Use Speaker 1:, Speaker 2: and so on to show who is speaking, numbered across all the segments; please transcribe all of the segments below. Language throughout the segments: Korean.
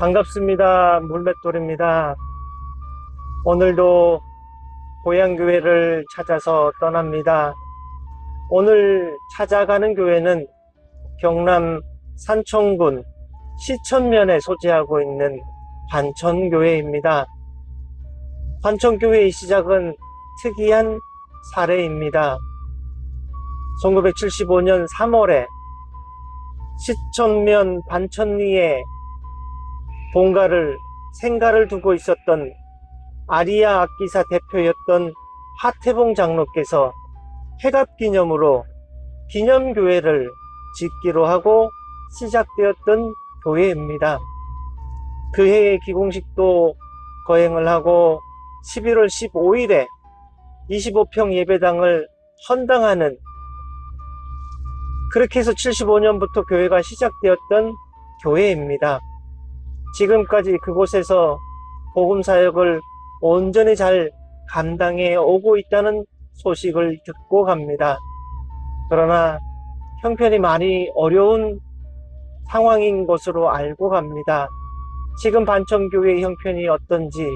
Speaker 1: 반갑습니다. 물맷돌입니다. 오늘도 고향교회를 찾아서 떠납니다. 오늘 찾아가는 교회는 경남 산청군 시천면에 소재하고 있는 반천교회입니다. 반천교회의 시작은 특이한 사례입니다. 1975년 3월에 시천면 반천리에 생가를 두고 있었던 아리아 악기사 대표였던 하태봉 장로께서 회갑 기념으로 기념교회를 짓기로 하고 시작되었던 교회입니다. 그 해의 기공식도 거행을 하고 11월 15일에 25평 예배당을 헌당하는, 그렇게 해서 75년부터 교회가 시작되었던 교회입니다. 지금까지 그곳에서 복음사역을 온전히 잘 감당해 오고 있다는 소식을 듣고 갑니다. 그러나 형편이 많이 어려운 상황인 것으로 알고 갑니다. 지금 반천교회의 형편이 어떤지,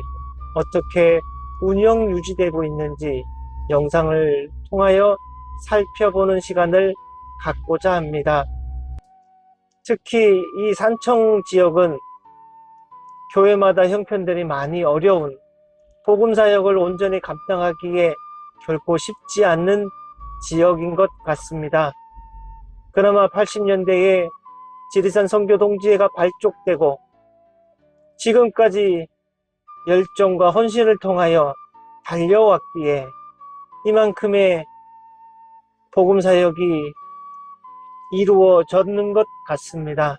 Speaker 1: 어떻게 운영 유지되고 있는지 영상을 통하여 살펴보는 시간을 갖고자 합니다. 특히 이 산청 지역은 교회마다 형편들이 많이 어려운, 복음사역을 온전히 감당하기에 결코 쉽지 않는 지역인 것 같습니다. 그나마 80년대에 지리산 선교동지회가 발족되고 지금까지 열정과 헌신을 통하여 달려왔기에 이만큼의 복음사역이 이루어졌는 것 같습니다.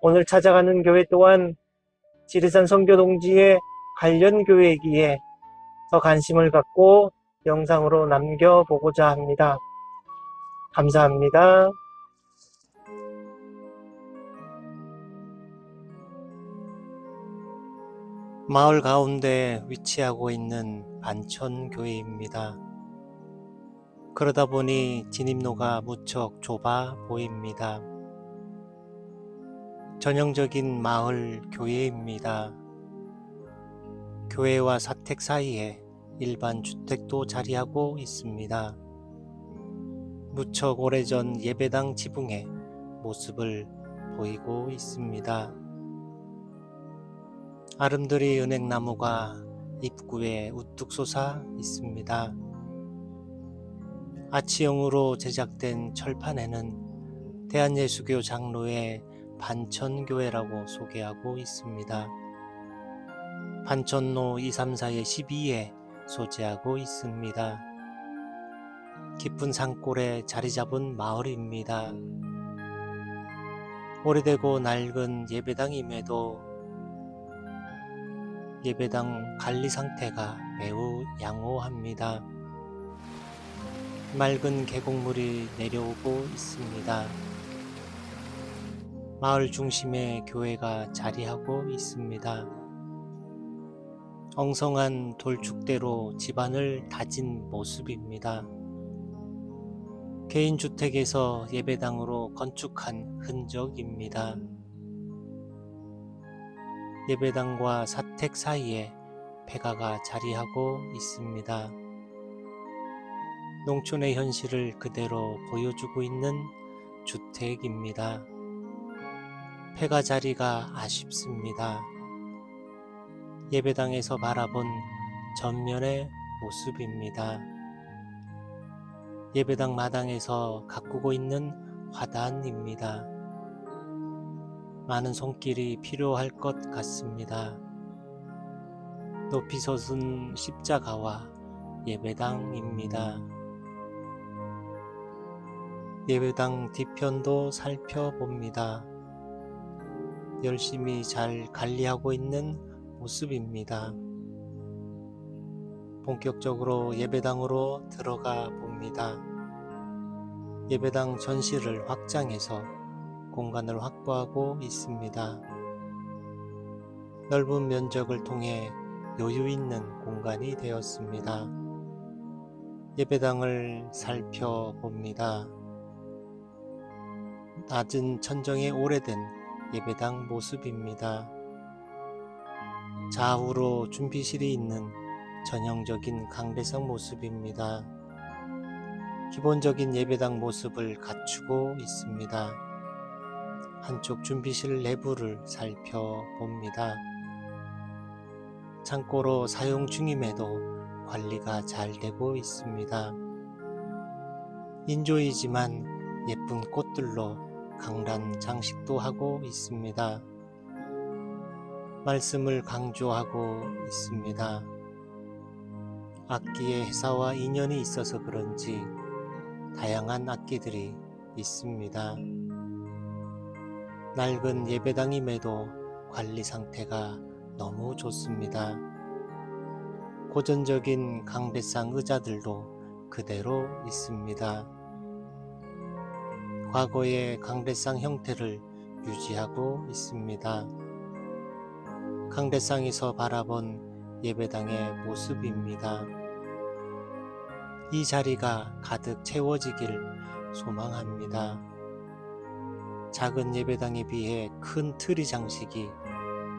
Speaker 1: 오늘 찾아가는 교회 또한 지리산 선교동지회 관련 교회이기에 더 관심을 갖고 영상으로 남겨보고자 합니다. 감사합니다. 마을 가운데 위치하고 있는 반천교회입니다. 그러다 보니 진입로가 무척 좁아 보입니다. 전형적인 마을 교회입니다. 교회와 사택 사이에 일반 주택도 자리하고 있습니다. 무척 오래전 예배당 지붕의 모습을 보이고 있습니다. 아름드리 은행나무가 입구에 우뚝 솟아 있습니다. 아치형으로 제작된 철판에는 대한예수교 장로의 반천교회라고 소개하고 있습니다. 반천로 234의 12에 소재하고 있습니다. 깊은 산골에 자리 잡은 마을입니다. 오래되고 낡은 예배당임에도 예배당 관리 상태가 매우 양호합니다. 맑은 계곡물이 내려오고 있습니다. 마을 중심에 교회가 자리하고 있습니다. 엉성한 돌축대로 집안을 다진 모습입니다. 개인주택에서 예배당으로 건축한 흔적입니다. 예배당과 사택 사이에 폐가가 자리하고 있습니다. 농촌의 현실을 그대로 보여주고 있는 주택입니다. 폐가 자리가 아쉽습니다. 예배당에서 바라본 전면의 모습입니다. 예배당 마당에서 가꾸고 있는 화단입니다. 많은 손길이 필요할 것 같습니다. 높이 솟은 십자가와 예배당입니다. 예배당 뒤편도 살펴봅니다. 열심히 잘 관리하고 있는 모습입니다. 본격적으로 예배당으로 들어가 봅니다. 예배당 전실을 확장해서 공간을 확보하고 있습니다. 넓은 면적을 통해 여유 있는 공간이 되었습니다. 예배당을 살펴봅니다. 낮은 천정의 오래된 예배당 모습입니다. 좌우로 준비실이 있는 전형적인 강대상 모습입니다. 기본적인 예배당 모습을 갖추고 있습니다. 한쪽 준비실 내부를 살펴봅니다. 창고로 사용 중임에도 관리가 잘 되고 있습니다. 인조이지만 예쁜 꽃들로 강란 장식도 하고 있습니다. 말씀을 강조하고 있습니다. 악기의 회사와 인연이 있어서 그런지 다양한 악기들이 있습니다. 낡은 예배당임에도 관리 상태가 너무 좋습니다. 고전적인 강대상 의자들도 그대로 있습니다. 과거의 강대상 형태를 유지하고 있습니다. 강대상에서 바라본 예배당의 모습입니다. 이 자리가 가득 채워지길 소망합니다. 작은 예배당에 비해 큰 트리 장식이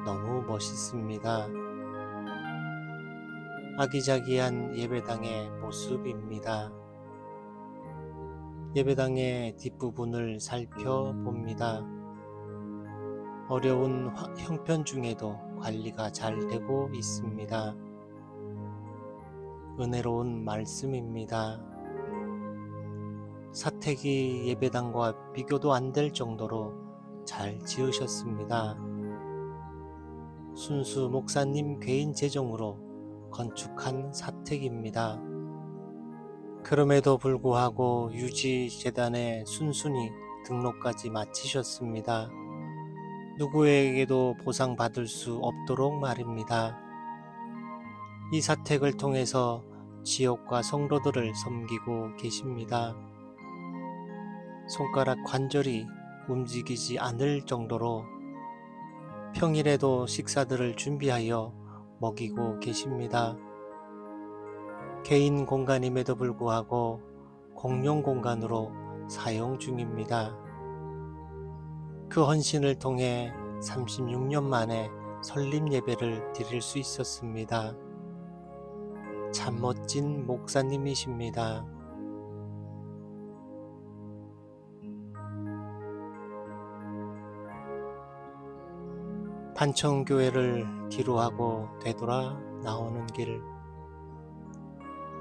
Speaker 1: 너무 멋있습니다. 아기자기한 예배당의 모습입니다. 예배당의 뒷부분을 살펴봅니다. 어려운 형편 중에도 관리가 잘 되고 있습니다. 은혜로운 말씀입니다. 사택이 예배당과 비교도 안 될 정도로 잘 지으셨습니다. 순수 목사님 개인 재정으로 건축한 사택입니다. 그럼에도 불구하고 유지재단에 순순히 등록까지 마치셨습니다. 누구에게도 보상받을 수 없도록 말입니다. 이 사택을 통해서 지역과 성도들을 섬기고 계십니다. 손가락 관절이 움직이지 않을 정도로 평일에도 식사들을 준비하여 먹이고 계십니다. 개인 공간임에도 불구하고 공용 공간으로 사용 중입니다. 그 헌신을 통해 36년 만에 설립 예배를 드릴 수 있었습니다. 참 멋진 목사님이십니다. 반천교회를 뒤로하고 되돌아 나오는 길,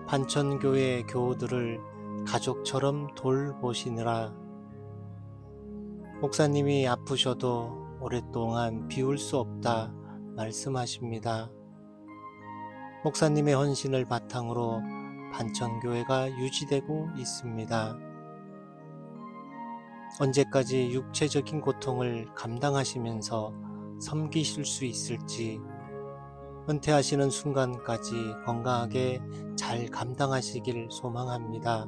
Speaker 1: 반천교회 교우들을 가족처럼 돌보시느라 목사님이 아프셔도 오랫동안 비울 수 없다 말씀하십니다. 목사님의 헌신을 바탕으로 반천교회가 유지되고 있습니다. 언제까지 육체적인 고통을 감당하시면서 섬기실 수 있을지, 은퇴하시는 순간까지 건강하게 잘 감당하시길 소망합니다.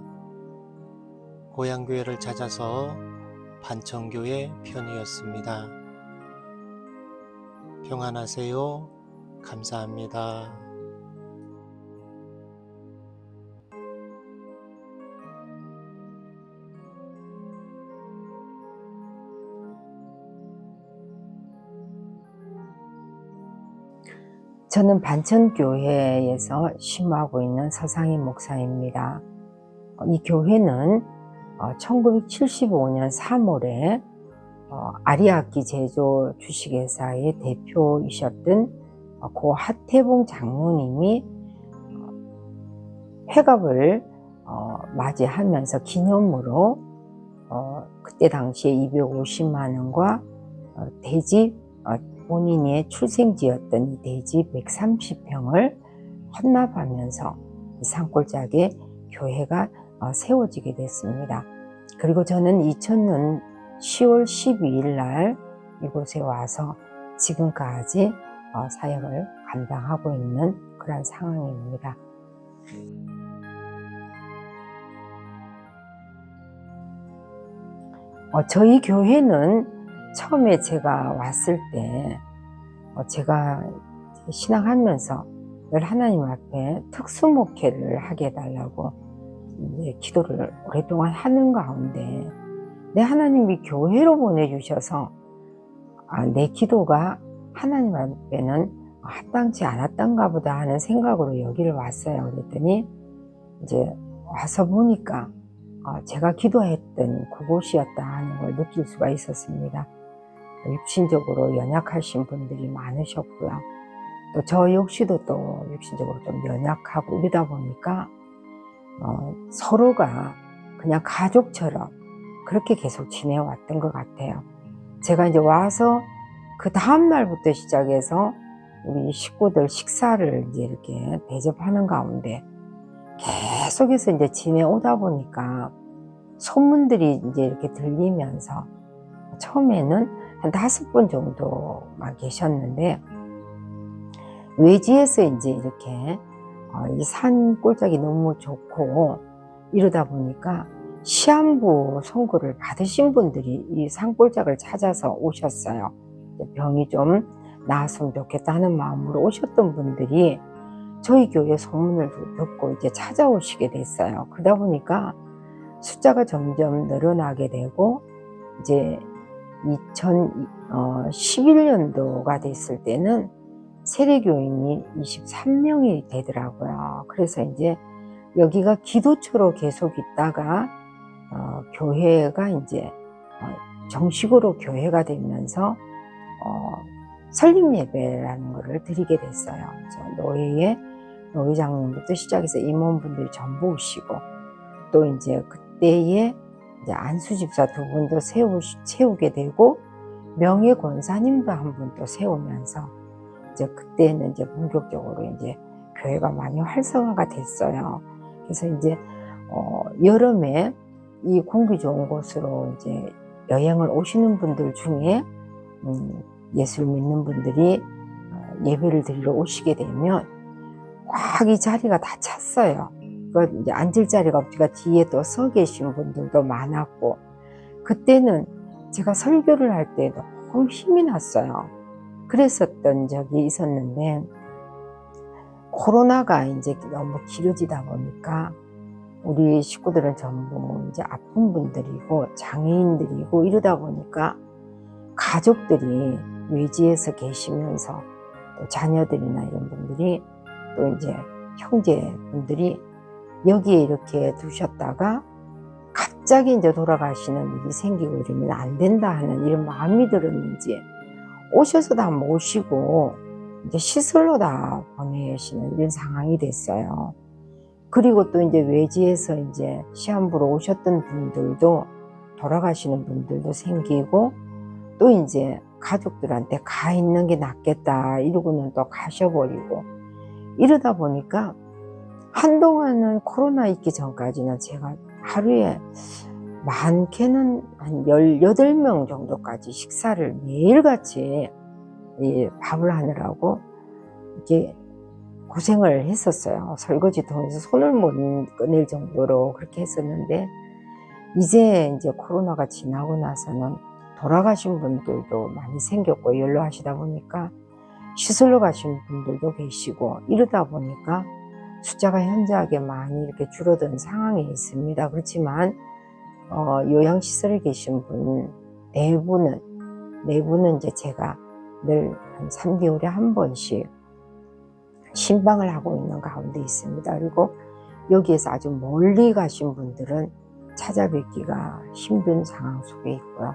Speaker 1: 고향교회를 찾아서 반천교회 편이었습니다. 평안하세요. 감사합니다.
Speaker 2: 저는 반천교회에서 심호하고 있는 서상인 목사입니다. 이 교회는 1975년 3월에 아리아악기 제조 주식회사의 대표이셨던 고 하태봉 장로님이 회갑을 맞이하면서 기념으로 그때 당시에 250만 원과 대지 본인의 출생지였던 이 대지 130평을 헌납하면서 이 산골짜기에 교회가 세워지게 됐습니다. 그리고 저는 2000년 10월 12일 날 이곳에 와서 지금까지 사역을 감당하고 있는 그런 상황입니다. 저희 교회는 처음에 제가 왔을 때 제가 신앙하면서 늘 하나님 앞에 특수목회를 하게 해달라고 기도를 오랫동안 하는 가운데 내 하나님이 교회로 보내주셔서 내 기도가 하나님 앞에는 합당치 않았던가 보다 하는 생각으로 여기를 왔어요. 그랬더니 이제 와서 보니까 제가 기도했던 그곳이었다 하는 걸 느낄 수가 있었습니다. 육신적으로 연약하신 분들이 많으셨고요. 또 저 역시도 또 육신적으로 좀 연약하고 이러다 보니까 서로가 그냥 가족처럼 그렇게 계속 지내왔던 것 같아요. 제가 이제 와서 그 다음 날부터 시작해서 우리 식구들 식사를 이제 이렇게 대접하는 가운데 계속해서 이제 지내오다 보니까 소문들이 이제 이렇게 들리면서 처음에는 한 5분 정도만 계셨는데 외지에서 이제 이렇게 이 산 꼴짝이 너무 좋고 이러다 보니까 시한부 선고를 받으신 분들이 이 산 꼴짝을 찾아서 오셨어요. 병이 좀 나았으면 좋겠다 하는 마음으로 오셨던 분들이 저희 교회 소문을 듣고 이제 찾아오시게 됐어요. 그러다 보니까 숫자가 점점 늘어나게 되고 이제 2011년도가 됐을 때는 세례교인이 23명이 되더라고요. 그래서 이제 여기가 기도처로 계속 있다가 교회가 이제 정식으로 교회가 되면서 설립 예배라는 것을 드리게 됐어요. 노회에 노회장님부터 시작해서 임원분들이 전부 오시고 또 이제 그때에 이제 안수집사 2분도 세우게 되고 명예 권사님도 한 분 또 세우면서 이제 그때는 이제 본격적으로 이제 교회가 많이 활성화가 됐어요. 그래서 이제 여름에 이 공기 좋은 곳으로 이제 여행을 오시는 분들 중에 예수를 믿는 분들이 예배를 드리러 오시게 되면 꽉 이 자리가 다 찼어요. 이제 앉을 자리가 없으니까 뒤에 또 서 계신 분들도 많았고 그때는 제가 설교를 할 때 너무 힘이 났어요. 그랬었던 적이 있었는데 코로나가 이제 너무 길어지다 보니까 우리 식구들은 전부 이제 아픈 분들이고 장애인들이고 이러다 보니까 가족들이 외지에서 계시면서 또 자녀들이나 이런 분들이 또 이제 형제분들이 여기에 이렇게 두셨다가 갑자기 이제 돌아가시는 일이 생기고 이러면 안 된다 하는 이런 마음이 들었는지 오셔서 다 모시고 이제 시설로 다 보내시는 이런 상황이 됐어요. 그리고 또 이제 외지에서 이제 시한부로 오셨던 분들도 돌아가시는 분들도 생기고 또 이제 가족들한테 가 있는 게 낫겠다 이러고는 또 가셔버리고 이러다 보니까 한동안은 코로나 있기 전까지는 제가 하루에 많게는 한 18명 정도까지 식사를 매일같이 밥을 하느라고 이렇게 고생을 했었어요. 설거지 통해서 손을 못 꺼낼 정도로 그렇게 했었는데 이제 코로나가 지나고 나서는 돌아가신 분들도 많이 생겼고 연로하시다 보니까 시설로 가신 분들도 계시고 이러다 보니까 숫자가 현저하게 많이 이렇게 줄어든 상황에 있습니다. 그렇지만 요양시설에 계신 분 내부는 이제 제가 늘 한 3개월에 한 번씩 신방을 하고 있는 가운데 있습니다. 그리고 여기에서 아주 멀리 가신 분들은 찾아뵙기가 힘든 상황 속에 있고요.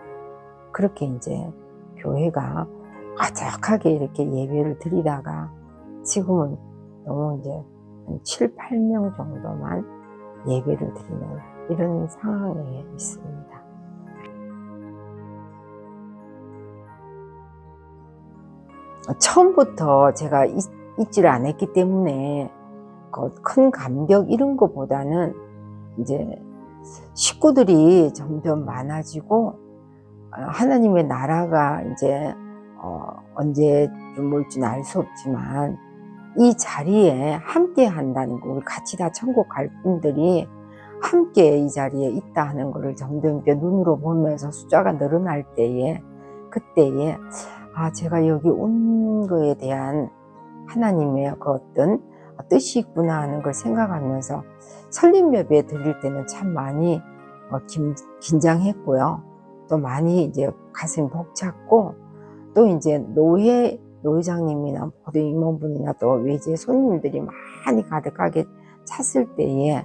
Speaker 2: 그렇게 이제 교회가 가득하게 이렇게 예배를 드리다가 지금은 너무 이제 한 7, 8명 정도만 예배를 드리는 이런 상황에 있습니다. 처음부터 제가 있지를 않았기 때문에 큰 감격 이런 것보다는 이제 식구들이 점점 많아지고 하나님의 나라가 이제 언제쯤 올지는 알 수 없지만 이 자리에 함께 한다는 거, 우리 같이 다 천국 갈 분들이 함께 이 자리에 있다 하는 것을 점점 이렇게 눈으로 보면서 숫자가 늘어날 때에 그때에 제가 여기 온 거에 대한 하나님의 그 어떤 뜻이 있구나 하는 걸 생각하면서 설립 예배 드릴 때는 참 많이 긴장했고요. 또 많이 이제 가슴이 벅찼고 또 이제 노회장님이나 모든 임원분이나 또 외지 손님들이 많이 가득하게 찼을 때에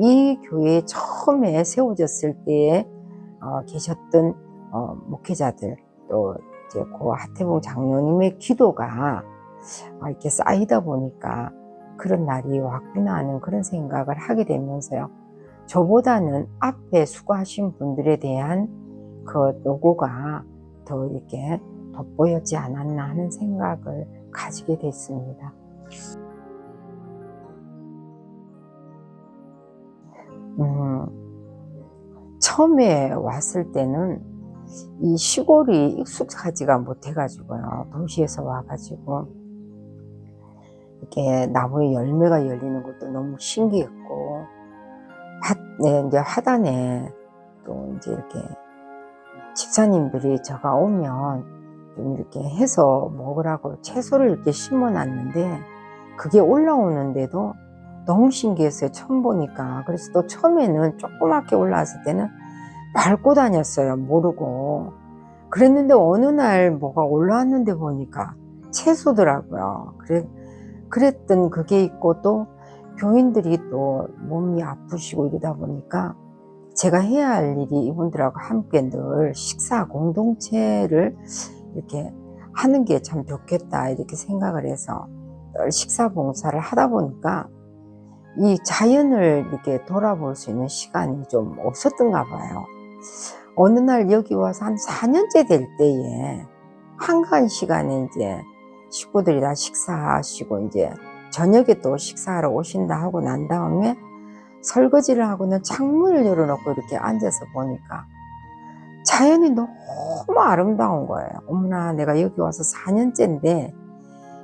Speaker 2: 이 교회에 처음에 세워졌을 때에 계셨던 목회자들 또 이제 그 하태봉 장로님의 기도가 이렇게 쌓이다 보니까 그런 날이 왔구나 하는 그런 생각을 하게 되면서요. 저보다는 앞에 수고하신 분들에 대한 그 노고가 더 이렇게 돋보였지 않았나 하는 생각을 가지게 됐습니다. 처음에 왔을 때는 이 시골이 익숙하지가 못해가지고요. 도시에서 와가지고 이렇게 나무에 열매가 열리는 것도 너무 신기했고, 이제 화단에 또 이제 이렇게 집사님들이 제가 오면 좀 이렇게 해서 먹으라고 채소를 이렇게 심어 놨는데 그게 올라오는데도 너무 신기했어요. 처음 보니까. 그래서 또 처음에는 조그맣게 올라왔을 때는 밟고 다녔어요. 모르고. 그랬는데 어느 날 뭐가 올라왔는데 보니까 채소더라고요. 그랬던 그게 있고, 또 교인들이 또 몸이 아프시고 이러다 보니까 제가 해야 할 일이 이분들하고 함께 늘 식사 공동체를 이렇게 하는 게 참 좋겠다 이렇게 생각을 해서 늘 식사 봉사를 하다 보니까 이 자연을 이렇게 돌아볼 수 있는 시간이 좀 없었던가 봐요. 어느 날 여기 와서 한 4년째 될 때에 한가한 시간에 이제 식구들이 다 식사하시고 이제 저녁에 또 식사하러 오신다 하고 난 다음에 설거지를 하고는 창문을 열어놓고 이렇게 앉아서 보니까 자연이 너무 아름다운 거예요. 어머나, 내가 여기 와서 4년째인데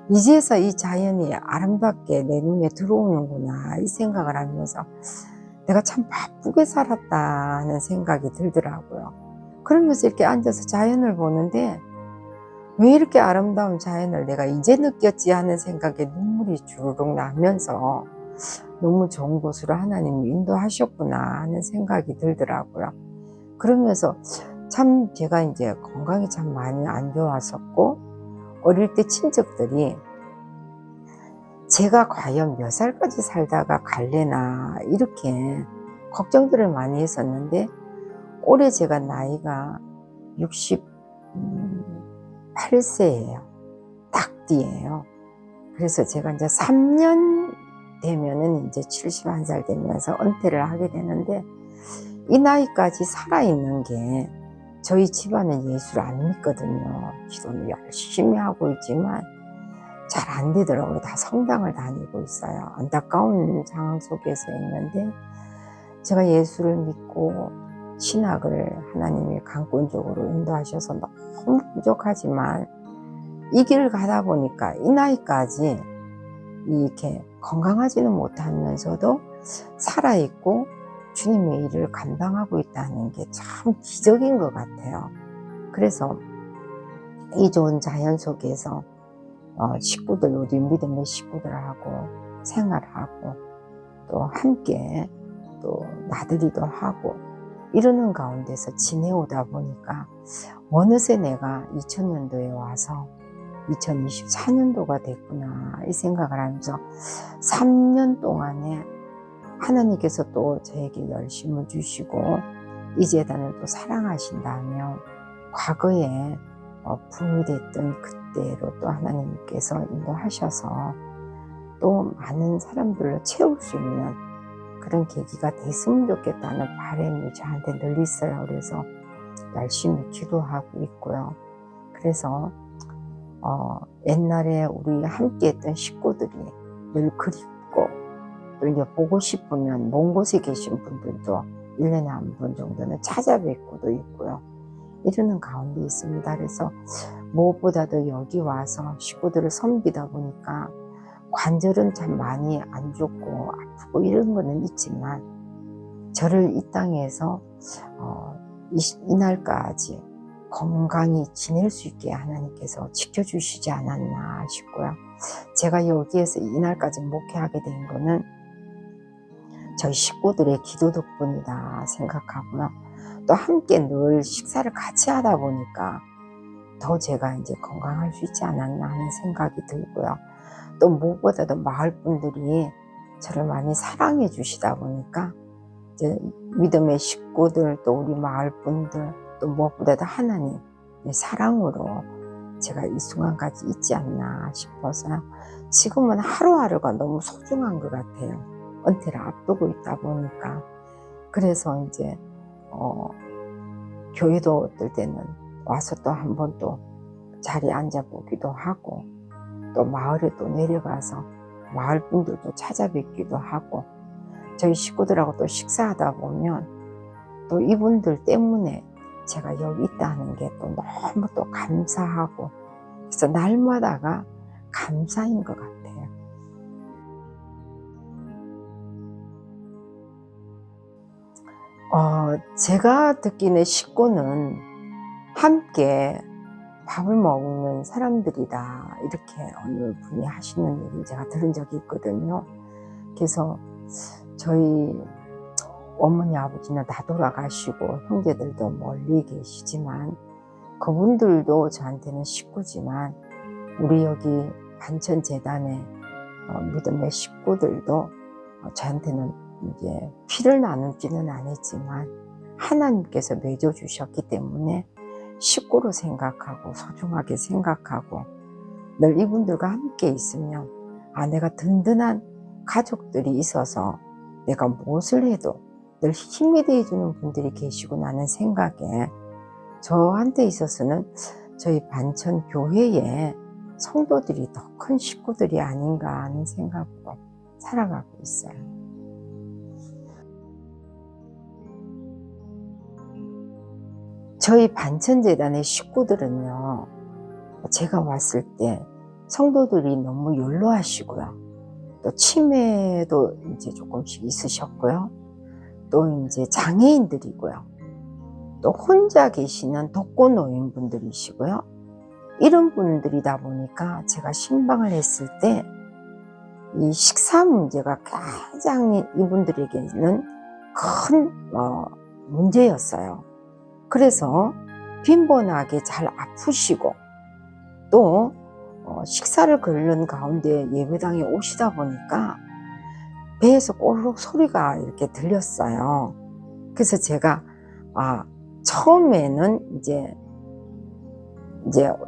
Speaker 2: 이제서 이 자연이 아름답게 내 눈에 들어오는구나 이 생각을 하면서 내가 참 바쁘게 살았다는 생각이 들더라고요. 그러면서 이렇게 앉아서 자연을 보는데 왜 이렇게 아름다운 자연을 내가 이제 느꼈지 하는 생각에 눈물이 주르륵 나면서 너무 좋은 곳으로 하나님이 인도하셨구나 하는 생각이 들더라고요. 그러면서 참 제가 이제 건강이 참 많이 안 좋았었고, 어릴 때 친척들이 제가 과연 몇 살까지 살다가 갈래나 이렇게 걱정들을 많이 했었는데, 올해 제가 나이가 68세예요. 딱 뒤에요. 그래서 제가 이제 3년 되면은 이제 71살 되면서 은퇴를 하게 되는데, 이 나이까지 살아있는 게 저희 집안은 예수를 안 믿거든요. 기도는 열심히 하고 있지만 잘 안 되더라고요. 다 성당을 다니고 있어요. 안타까운 상황 속에서 있는데, 제가 예수를 믿고 신학을 하나님이 강권적으로 인도하셔서 너무 부족하지만 이 길을 가다 보니까 이 나이까지 이렇게 건강하지는 못하면서도 살아있고 주님의 일을 감당하고 있다는 게 참 기적인 것 같아요. 그래서 이 좋은 자연 속에서 식구들, 우리 믿음의 식구들하고 생활하고 또 함께 또 나들이도 하고 이러는 가운데서 지내오다 보니까 어느새 내가 2000년도에 와서 2024년도가 됐구나 이 생각을 하면서 3년 동안에 하나님께서 또 저에게 열심을 주시고 이 재단을 또 사랑하신다면 과거에 붕이 됐던 그때로 또 하나님께서 인도하셔서 또 많은 사람들로 채울 수 있는 그런 계기가 됐으면 좋겠다는 바람이 저한테 늘 있어요. 그래서 열심히 기도하고 있고요. 그래서 옛날에 우리 함께 했던 식구들이 늘 그립고 또 이제 보고 싶으면 먼 곳에 계신 분들도 1년에 한 번 정도는 찾아뵙고도 있고요. 이러는 가운데 있습니다. 그래서 무엇보다도 여기 와서 식구들을 섬기다 보니까 관절은 참 많이 안 좋고 아프고 이런 거는 있지만 저를 이 땅에서 이날까지 건강히 지낼 수 있게 하나님께서 지켜주시지 않았나 싶고요. 제가 여기에서 이날까지 목회하게 된 거는 저희 식구들의 기도 덕분이다 생각하고요. 또 함께 늘 식사를 같이 하다 보니까 더 제가 이제 건강할 수 있지 않았나 하는 생각이 들고요. 또 무엇보다도 마을 분들이 저를 많이 사랑해 주시다 보니까 이제 믿음의 식구들, 또 우리 마을 분들, 또 무엇보다도 하나님의 사랑으로 제가 이 순간까지 있지 않나 싶어서 지금은 하루하루가 너무 소중한 것 같아요. 은퇴를 앞두고 있다 보니까. 그래서 이제 교회도 어떨 때는 와서 또 한 번 또 자리에 앉아보기도 하고, 또 마을에 또 내려가서 마을 분들도 찾아뵙기도 하고, 저희 식구들하고 또 식사하다 보면 또 이분들 때문에 제가 여기 있다는 게 또 너무 또 감사하고, 그래서 날마다가 감사인 것 같아요. 제가 듣기는 식구는 함께 밥을 먹는 사람들이다, 이렇게 어느 분이 하시는 얘기를 제가 들은 적이 있거든요. 그래서 저희 어머니 아버지는 다 돌아가시고 형제들도 멀리 계시지만 그분들도 저한테는 식구지만, 우리 여기 반천재단의 믿음의 식구들도 저한테는 이제 피를 나누지는 않았지만 하나님께서 맺어주셨기 때문에 식구로 생각하고 소중하게 생각하고, 늘 이분들과 함께 있으면 내가 든든한 가족들이 있어서 내가 무엇을 해도 늘 힘이 되어주는 분들이 계시구나 하는 생각에, 저한테 있어서는 저희 반천교회의 성도들이 더 큰 식구들이 아닌가 하는 생각으로 살아가고 있어요. 저희 반천재단의 식구들은요, 제가 왔을 때 성도들이 너무 연로하시고요, 또 치매도 이제 조금씩 있으셨고요, 또 이제 장애인들이고요, 또 혼자 계시는 독거노인분들이시고요, 이런 분들이다 보니까 제가 신방을 했을 때 이 식사 문제가 가장 이분들에게는 큰 문제였어요. 그래서 빈번하게 잘 아프시고, 또 식사를 거르는 가운데 예배당에 오시다 보니까 배에서 꼬르륵 소리가 이렇게 들렸어요. 그래서 제가 처음에는 이제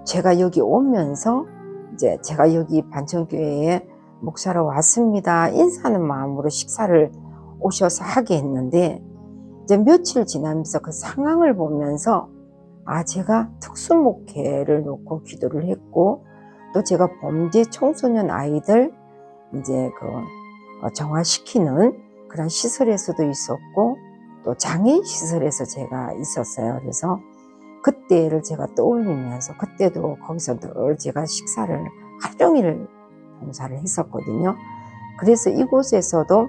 Speaker 2: 제가 여기 오면서 이제 제가 여기 반천교회에 목사로 왔습니다, 인사하는 마음으로 식사를 오셔서 하게 했는데, 이제 며칠 지나면서 그 상황을 보면서 제가 특수목회를 놓고 기도를 했고, 또 제가 범죄 청소년 아이들 이제 정화시키는 그런 시설에서도 있었고, 또 장애인 시설에서 제가 있었어요. 그래서 그때를 제가 떠올리면서, 그때도 거기서 늘 제가 식사를 하루 종일 봉사를 했었거든요. 그래서 이곳에서도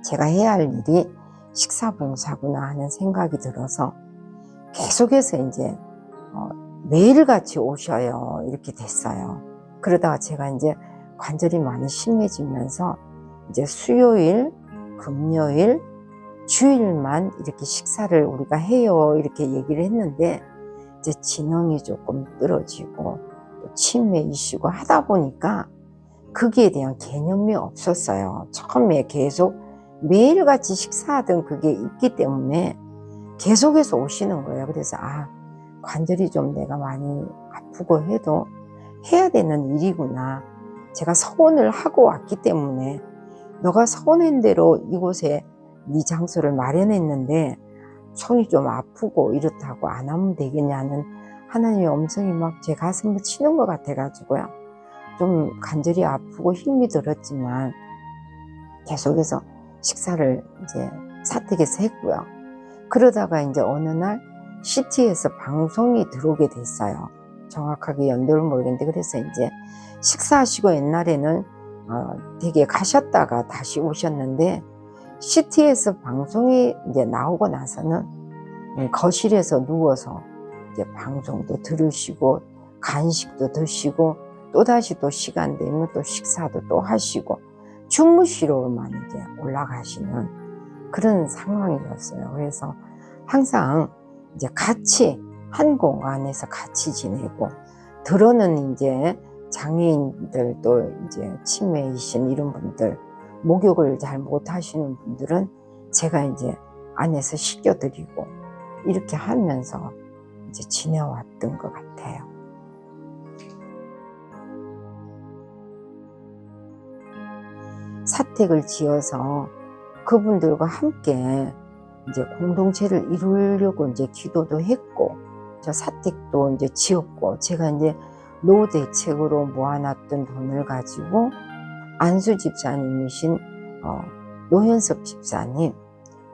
Speaker 2: 제가 해야 할 일이 식사 봉사구나 하는 생각이 들어서 계속해서 이제 매일같이 오셔요, 이렇게 됐어요. 그러다가 제가 이제 관절이 많이 심해지면서 이제 수요일, 금요일, 주일만 이렇게 식사를 우리가 해요, 이렇게 얘기를 했는데, 이제 지능이 조금 떨어지고 또 치매 이슈가 하다 보니까 거기에 대한 개념이 없었어요. 처음에 계속 매일같이 식사하던 그게 있기 때문에 계속해서 오시는 거예요. 그래서 관절이 좀 내가 많이 아프고 해도 해야 되는 일이구나. 제가 서원을 하고 왔기 때문에, 너가 서원한 대로 이곳에 네 장소를 마련했는데 손이 좀 아프고 이렇다고 안 하면 되겠냐는 하나님의 음성이 막 제 가슴을 치는 것 같아가지고요, 좀 관절이 아프고 힘이 들었지만 계속해서 식사를 이제 사택에서 했고요. 그러다가 이제 어느 날 CT에서 방송이 들어오게 됐어요. 정확하게 연도를 모르겠는데, 그래서 이제 식사하시고 옛날에는 되게 가셨다가 다시 오셨는데, CT에서 방송이 이제 나오고 나서는 거실에서 누워서 이제 방송도 들으시고 간식도 드시고, 또다시 또 시간 되면 또 식사도 또 하시고 주무시러만 이제 올라가시는 그런 상황이었어요. 그래서 항상 이제 같이 한 공간에서 같이 지내고, 들어는 이제 장애인들도 이제 치매이신 이런 분들, 목욕을 잘 못하시는 분들은 제가 이제 안에서 씻겨드리고 이렇게 하면서 이제 지내왔던 것 같아요. 사택을 지어서 그분들과 함께 이제 공동체를 이루려고 이제 기도도 했고, 저 사택도 이제 지었고, 제가 이제 노후 대책으로 모아놨던 돈을 가지고 안수 집사님이신 노현섭 집사님,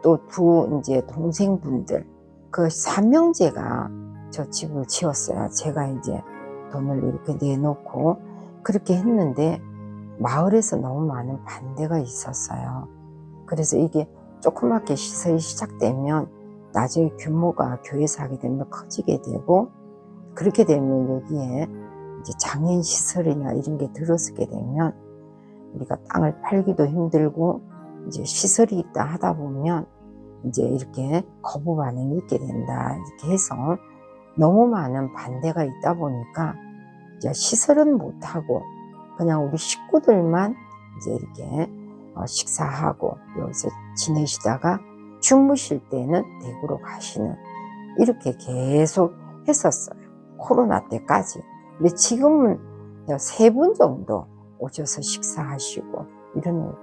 Speaker 2: 또 두 이제 동생분들, 그 삼형제가 저 집을 지었어요. 제가 이제 돈을 이렇게 내놓고 그렇게 했는데 마을에서 너무 많은 반대가 있었어요. 그래서 이게 조그맣게 시설이 시작되면 나중에 규모가 교회에서 하게 되면 커지게 되고, 그렇게 되면 여기에 이제 장애인 시설이나 이런 게 들어서게 되면 우리가 땅을 팔기도 힘들고, 이제 시설이 있다 하다 보면 이제 이렇게 거부 반응이 있게 된다, 이렇게 해서 너무 많은 반대가 있다 보니까 이제 시설은 못하고 그냥 우리 식구들만 이제 이렇게 식사하고 여기서 지내시다가 주무실 때는 대구로 가시는, 이렇게 계속 했었어요. 코로나 때까지. 근데 지금은 3분 정도 오셔서 식사하시고 이러는.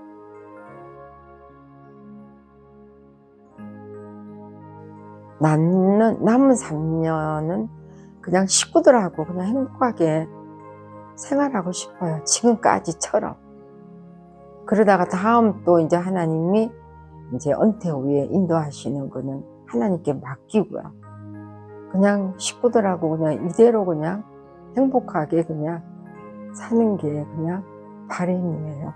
Speaker 2: 남은 3년은 그냥 식구들하고 그냥 행복하게 생활하고 싶어요. 지금까지처럼. 그러다가 다음 또 이제 하나님이 이제 은퇴 후에 인도하시는 거는 하나님께 맡기고요. 그냥 식구들하고 그냥 이대로 그냥 행복하게 그냥 사는 게 그냥 바람이에요.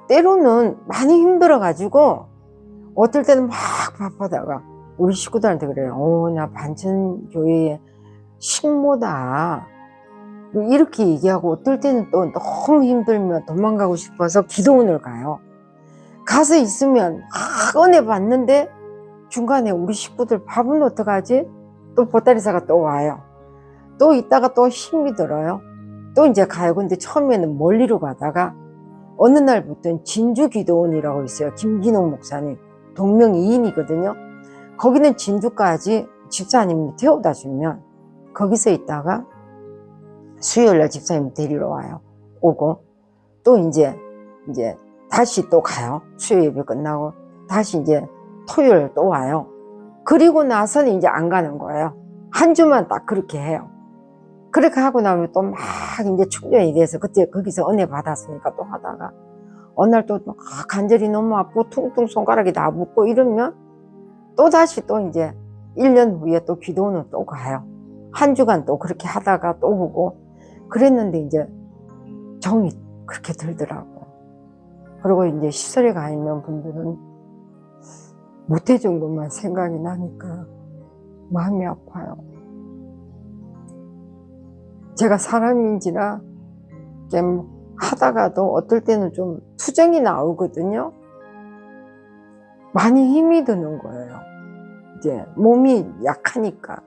Speaker 2: 때로는 많이 힘들어가지고 어떨 때는 막 바쁘다가 우리 식구들한테 그래요. 나 반천교회의 식모다, 이렇게 얘기하고, 어떨 때는 또 너무 힘들면 도망가고 싶어서 기도원을 가요. 가서 있으면 은혜 받는데 중간에 우리 식구들 밥은 어떡하지? 또 보따리사가 또 와요. 또 있다가 또 힘이 들어요. 또 이제 가요. 근데 처음에는 멀리로 가다가 어느 날부터는 진주 기도원이라고 있어요. 김기농 목사님 동명이인이거든요. 거기는 진주까지 집사님이 태워다 주면 거기서 있다가 수요일날 집사님 데리러 와요. 오고 또 이제 다시 또 가요. 수요 예배 끝나고 다시 이제 토요일 또 와요. 그리고 나서는 이제 안 가는 거예요. 한 주만 딱 그렇게 해요. 그렇게 하고 나면 또 막 이제 충전이 돼서 그때 거기서 은혜 받았으니까 또 하다가 어느 날 또 관절이 너무 아프고 퉁퉁 손가락이 다 붓고 이러면 또 다시 또 이제 1년 후에 또 기도원을 또 가요. 한 주간 또 그렇게 하다가 또 오고 그랬는데 이제 정이 그렇게 들더라고요. 그리고 이제 시설에 가 있는 분들은 모태준 것만 생각이 나니까 마음이 아파요. 제가 사람인지라 하다가도 어떨 때는 좀 투정이 나오거든요. 많이 힘이 드는 거예요. 이제 몸이 약하니까.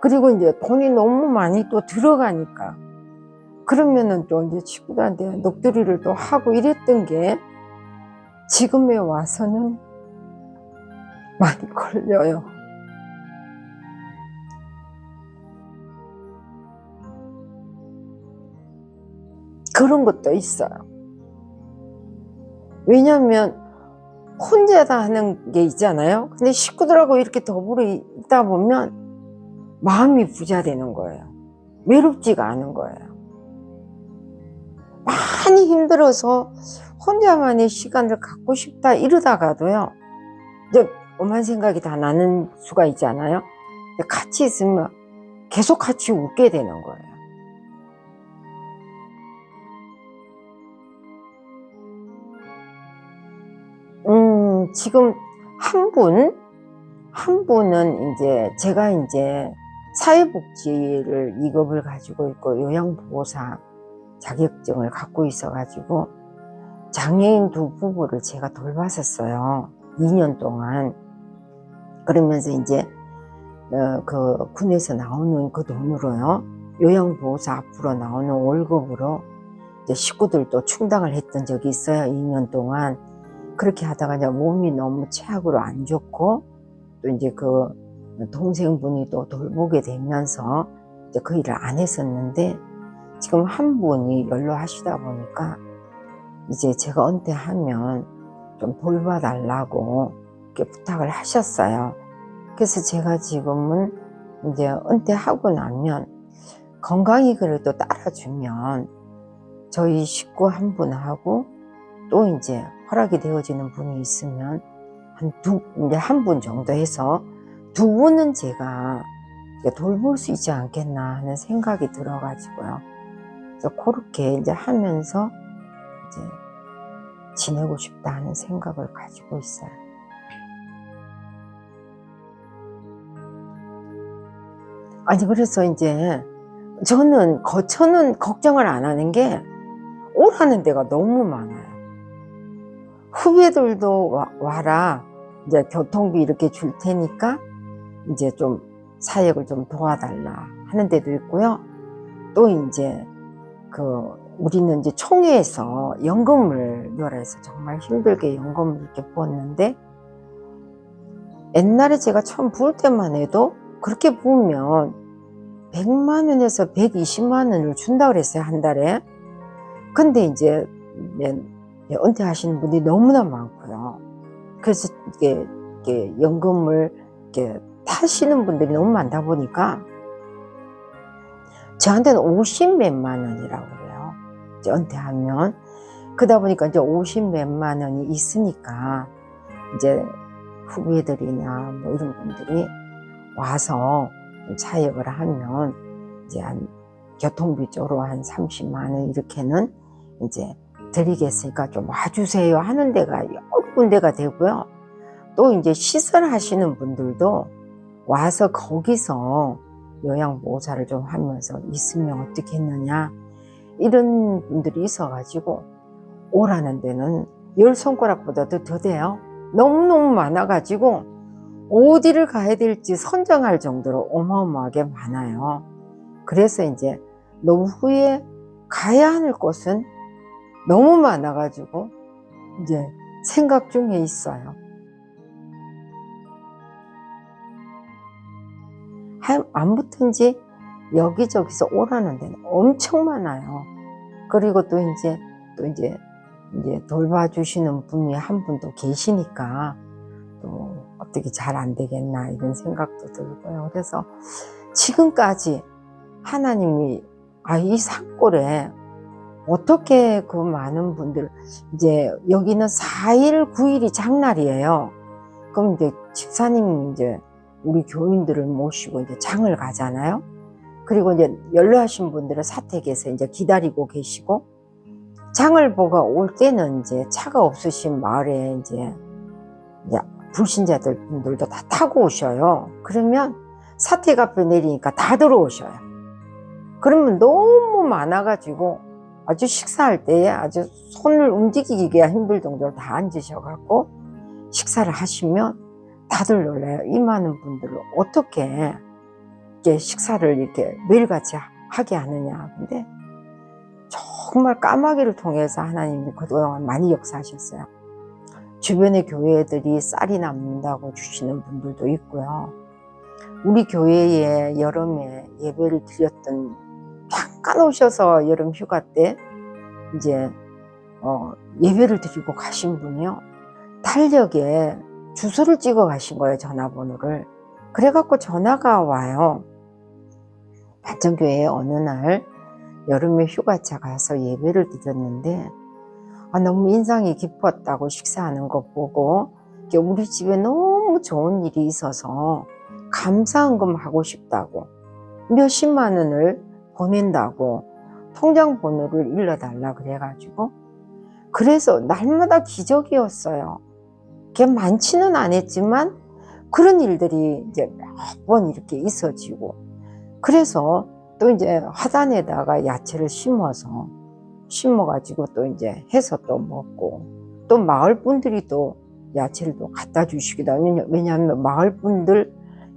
Speaker 2: 그리고 이제 돈이 너무 많이 또 들어가니까. 그러면은 또 이제 친구들한테 넋두리를 또 하고 이랬던 게 지금에 와서는 많이 걸려요. 그런 것도 있어요. 왜냐하면 혼자 다 하는 게 있잖아요. 근데 식구들하고 이렇게 더불어 있다 보면 마음이 부자되는 거예요. 외롭지가 않은 거예요. 많이 힘들어서 혼자만의 시간을 갖고 싶다 이러다가도요, 이제 오만 생각이 다 나는 수가 있잖아요. 같이 있으면 계속 같이 웃게 되는 거예요. 지금 한 분은 이제 제가 이제 사회복지를 2급을 가지고 있고 요양보호사 자격증을 갖고 있어가지고 장애인 두 부부를 제가 돌봤었어요. 2년 동안. 그러면서 이제 그 군에서 나오는 그 돈으로요, 요양보호사 앞으로 나오는 월급으로 이제 식구들도 충당을 했던 적이 있어요. 2년 동안. 그렇게 하다가 이제 몸이 너무 최악으로 안 좋고, 또 이제 그 동생분이 또 돌보게 되면서 이제 그 일을 안 했었는데, 지금 한 분이 연로하시다 보니까 이제 제가 은퇴하면 좀 돌봐달라고 이렇게 부탁을 하셨어요. 그래서 제가 지금은 이제 은퇴하고 나면 건강이 그래도 따라주면 저희 식구 한 분하고 또 이제 허락이 되어지는 분이 있으면 이제 한 분 정도 해서 2분은 제가 돌볼 수 있지 않겠나 하는 생각이 들어가지고요. 그래서 그렇게 이제 하면서 이제 지내고 싶다 하는 생각을 가지고 있어요. 아니, 그래서 이제 저는 거처는 걱정을 안 하는 게 오라는 데가 너무 많아요. 후배들도 와라, 이제 교통비 이렇게 줄 테니까 이제 좀 사역을 좀 도와달라 하는 데도 있고요. 또 이제 우리는 이제 총회에서 연금을 넣으라 해서 정말 힘들게 연금을 이렇게 부었는데, 옛날에 제가 처음 부을 때만 해도 그렇게 부으면 100만 원에서 120만 원을 준다 그랬어요, 한 달에. 근데 이제 은퇴하시는 분들이 너무나 많고요. 그래서 이게 연금을 이렇게 타시는 분들이 너무 많다 보니까 저한테는 50몇만 원이라고 그래요, 이제 은퇴하면. 그러다 보니까 이제 50몇만 원이 있으니까 이제 후배들이나 뭐 이런 분들이 와서 사역을 하면 이제 한 교통비 쪽으로 한 30만 원 이렇게는 이제 드리겠으니까 좀 와주세요 하는 데가 여러 군데가 되고요. 또 이제 시설 하시는 분들도 와서 거기서 요양보호사를 좀 하면서 있으면 어떻겠느냐, 이런 분들이 있어가지고 오라는 데는 10손가락보다도 더 돼요. 너무너무 많아가지고 어디를 가야 될지 선정할 정도로 어마어마하게 많아요. 그래서 이제 노후에 가야 하는 곳은 너무 많아가지고 이제 생각 중에 있어요. 아무튼지 여기저기서 오라는 데는 엄청 많아요. 그리고 또 이제 돌봐주시는 분이 한 분도 계시니까 또 어떻게 잘 안 되겠나 이런 생각도 들고요. 그래서 지금까지 하나님이 이 산골에 어떻게 그 많은 분들, 이제 여기는 4일 9일이 장날이에요. 그럼 이제 집사님 이제 우리 교인들을 모시고 이제 장을 가잖아요. 그리고 이제 연로하신 분들은 사택에서 이제 기다리고 계시고, 장을 보고 올 때는 이제 차가 없으신 마을에 이제 불신자들 분들도 다 타고 오셔요. 그러면 사택 앞에 내리니까 다 들어오셔요. 그러면 너무 많아가지고 아주 식사할 때에 아주 손을 움직이기가 힘들 정도로 다 앉으셔갖고 식사를 하시면 다들 놀라요. 이 많은 분들을 어떻게 이렇게 식사를 이렇게 매일같이 하게 하느냐. 근데 정말 까마귀를 통해서 하나님이 그동안 많이 역사하셨어요. 주변의 교회들이 쌀이 남는다고 주시는 분들도 있고요. 우리 교회에 여름에 예배를 드렸던, 잠깐 오셔서 여름 휴가 때 이제 예배를 드리고 가신 분이요, 달력에 주소를 찍어 가신 거예요, 전화번호를. 그래갖고 전화가 와요. 반천교회에 어느 날 여름에 휴가차 가서 예배를 드렸는데 너무 인상이 깊었다고, 식사하는 거 보고 우리 집에 너무 좋은 일이 있어서 감사헌금 하고 싶다고, 몇십만 원을 보낸다고 통장 번호를 일러달라 그래가지고, 그래서 날마다 기적이었어요. 그게 많지는 않았지만 그런 일들이 이제 몇 번 이렇게 있어지고, 그래서 또 이제 화단에다가 야채를 심어가지고 또 이제 해서 또 먹고, 또 마을 분들이 또 야채를 또 갖다 주시기도 하고, 왜냐하면 마을 분들,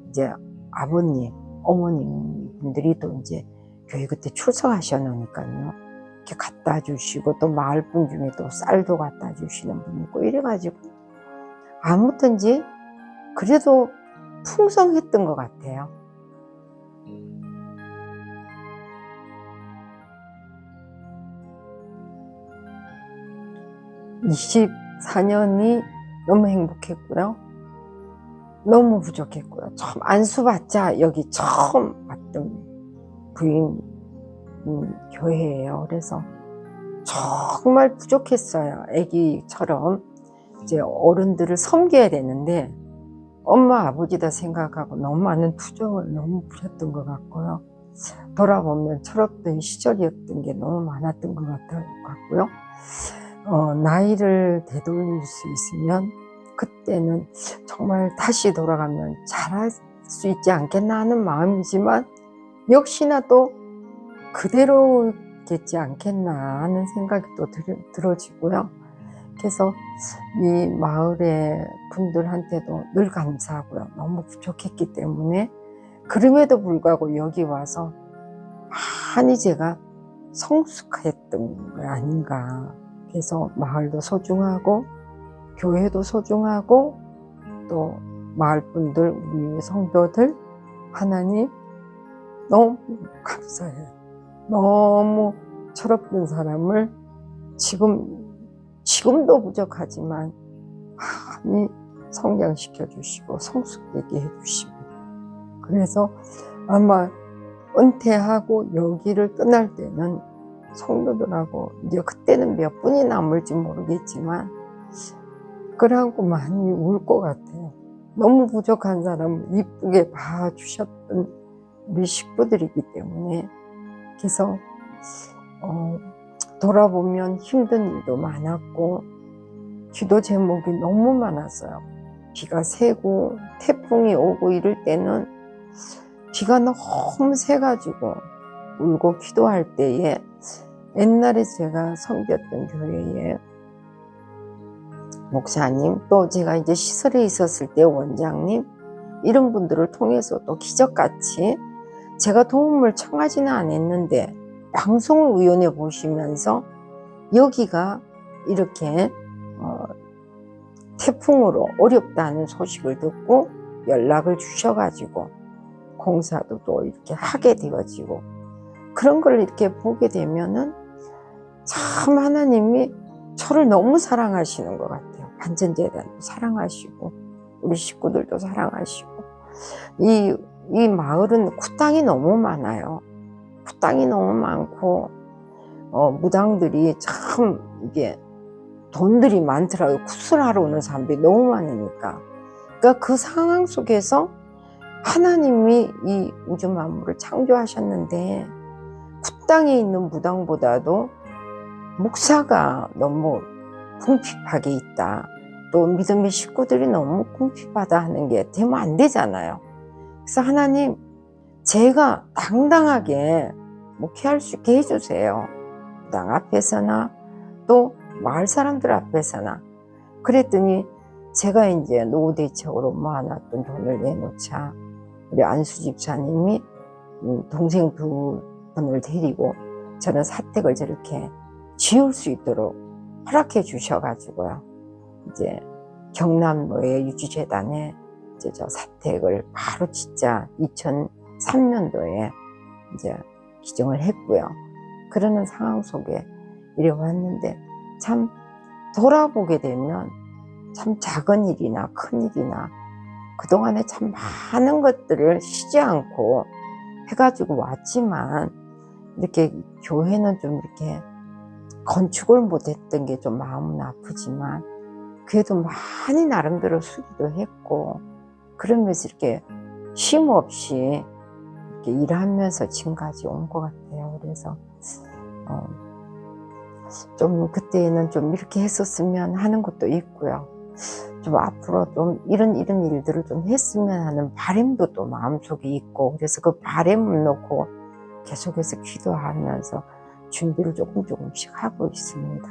Speaker 2: 이제 아버님, 어머님 분들이 또 이제 교회 그때 출석하셨으니까요. 이렇게 갖다 주시고, 또 마을 분 중에 또 쌀도 갖다 주시는 분이 있고, 이래가지고 아무튼지 그래도 풍성했던 것 같아요. 24년이 너무 행복했고요. 너무 부족했고요. 처음 안수받자 여기 처음 왔던 부인 교회예요. 그래서 정말 부족했어요. 아기처럼 이제 어른들을 섬겨야 되는데 엄마 아버지다 생각하고 너무 많은 투정을 너무 부렸던 것 같고요. 돌아보면 철없던 시절이었던 게 너무 많았던 것 같고요. 나이를 되돌릴 수 있으면 그때는 정말 다시 돌아가면 잘할 수 있지 않겠나 하는 마음이지만 역시나 또 그대로겠지 않겠나 하는 생각이 또 들어지고요. 그래서 이 마을의 분들한테도 늘 감사하고요. 너무 부족했기 때문에 그럼에도 불구하고 여기 와서 많이 제가 성숙했던 거 아닌가. 그래서 마을도 소중하고 교회도 소중하고 또 마을 분들, 우리 성도들 하나님 너무 감사해요. 너무 철없던 사람을 지금도 부족하지만 많이 성장시켜 주시고 성숙되게 해 주시고, 그래서 아마 은퇴하고 여기를 떠날 때는 성도들하고 이제 그때는 몇 분이 남을지 모르겠지만 그러고 많이 울 것 같아요. 너무 부족한 사람을 이쁘게 봐주셨던 우리 식구들이기 때문에. 그래서 돌아보면 힘든 일도 많았고 기도 제목이 너무 많았어요. 비가 새고 태풍이 오고 이럴 때는 비가 너무 새가지고 울고 기도할 때에 옛날에 제가 섬겼던 교회에 목사님, 또 제가 이제 시설에 있었을 때 원장님, 이런 분들을 통해서 또 기적같이 제가 도움을 청하지는 않았는데 방송을 우연히 보시면서 여기가 이렇게 태풍으로 어렵다는 소식을 듣고 연락을 주셔가지고 공사도 또 이렇게 하게 되어지고, 그런 걸 이렇게 보게 되면은 참 하나님이 저를 너무 사랑하시는 것 같아요. 반전재단도 사랑하시고 우리 식구들도 사랑하시고. 이 마을은 구땅이 너무 많아요. 구땅이 너무 많고 무당들이 참 이게 돈들이 많더라고요. 구슬하러 오는 사람들이 너무 많으니까. 그러니까 그 상황 속에서 하나님이 이 우주 만물을 창조하셨는데 구땅에 있는 무당보다도 목사가 너무 궁핍하게 있다, 또 믿음의 식구들이 너무 궁핍하다 하는 게 되면 안 되잖아요. 그래서 하나님, 제가 당당하게 목회할 수 있게 해주세요. 무당 앞에서나 또 마을 사람들 앞에서나. 그랬더니 제가 이제 노후 대책으로 모아놨던 돈을 내놓자 우리 안수 집사님이 동생 2분을 데리고 저는 사택을 저렇게 지을 수 있도록 허락해 주셔가지고요. 이제 경남로의 유지재단에 이제 저 사택을 바로 진짜 2003년도에 이제 기증을 했고요. 그러는 상황 속에 이래 왔는데 참 돌아보게 되면 참 작은 일이나 큰 일이나 그동안에 참 많은 것들을 쉬지 않고 해가지고 왔지만 이렇게 교회는 좀 이렇게 건축을 못했던 게 좀 마음은 아프지만 그래도 많이 나름대로 수리도 했고 그러면서 이렇게 쉼 없이 이렇게 일하면서 지금까지 온 것 같아요. 그래서 좀 그때는 좀 이렇게 했었으면 하는 것도 있고요. 좀 앞으로 좀 이런 일들을 좀 했으면 하는 바람도 또 마음속에 있고, 그래서 그 바람을 놓고 계속해서 기도하면서 준비를 조금씩 하고 있습니다.